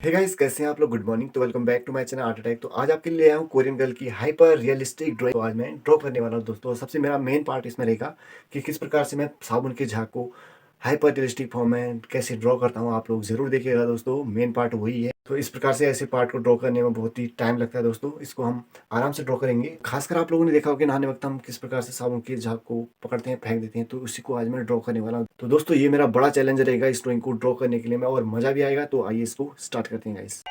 Hey guys, कैसे हैं आप लोग। Good morning. तो welcome back to my channel art attack. तो आज आपके लिए आया हूँ कोरियन गर्ल की हाइपर रियलिस्टिक ड्राइंग। तो आज मैं ड्रॉ करने वाला हूँ दोस्तों। और सबसे मेरा मेन पार्ट इसमें रहेगा कि किस प्रकार से मैं साबुन के झाग को हाइपर रियलिस्टिक फॉर्म में कैसे ड्रॉ करता हूँ। आप लोग जरूर देखिएगा दोस्तों, मेन पार्ट वही है। तो इस प्रकार से ऐसे पार्ट को ड्रॉ करने में बहुत ही टाइम लगता है दोस्तों। इसको हम आराम से ड्रॉ करेंगे। खासकर आप लोगों ने देखा होगा कि नहाने वक्त हम किस प्रकार से साबुन के झाग को पकड़ते हैं, फेंक देते हैं। तो उसी को आज मैं ड्रॉ करने वाला हूँ। तो दोस्तों ये मेरा बड़ा चैलेंज रहेगा इस ड्रॉइंग को ड्रॉ करने के लिए मैं, और मजा भी आएगा। तो आइए इसको स्टार्ट करते हैं गाइस।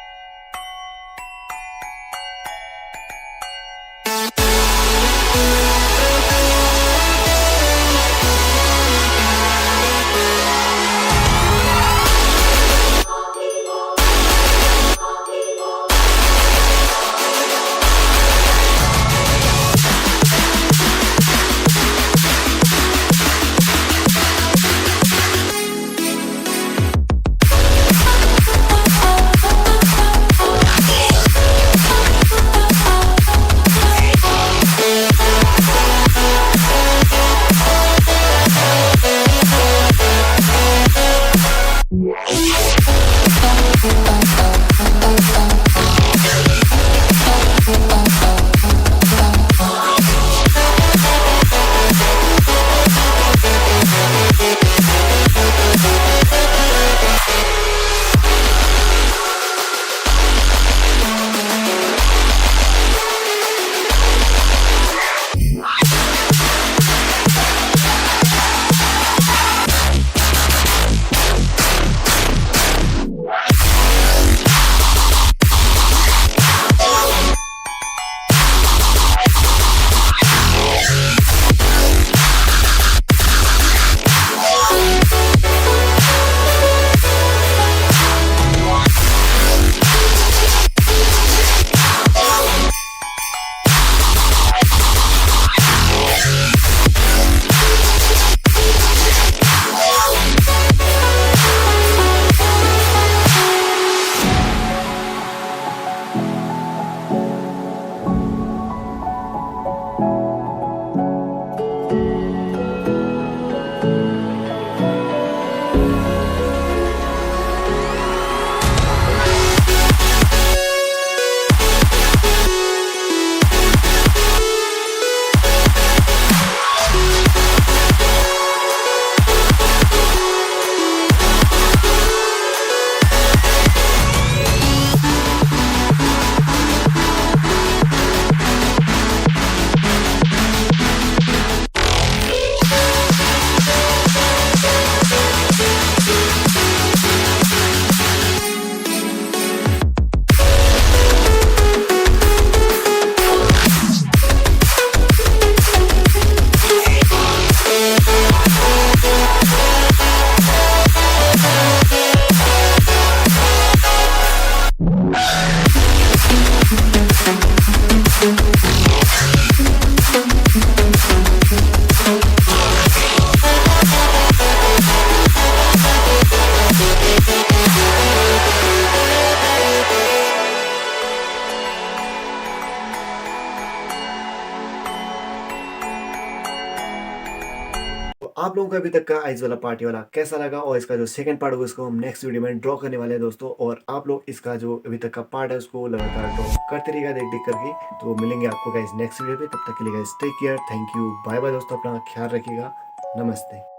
तो आप लोगों को अभी तक का आइज वाला पार्टी वाला कैसा लगा, और इसका जो सेकंड पार्ट होगा उसको हम नेक्स्ट वीडियो में ड्रॉ करने वाले हैं दोस्तों। और आप लोग इसका जो अभी तक का पार्ट है उसको लगातार ड्रॉ करते रहिएगा देख देख करके। तो मिलेंगे आपको गाइस नेक्स्ट वीडियो पे। तब तक के लिए guys take care, thank you, bye bye दोस्तों। अपना ख्याल रखिएगा। नमस्ते।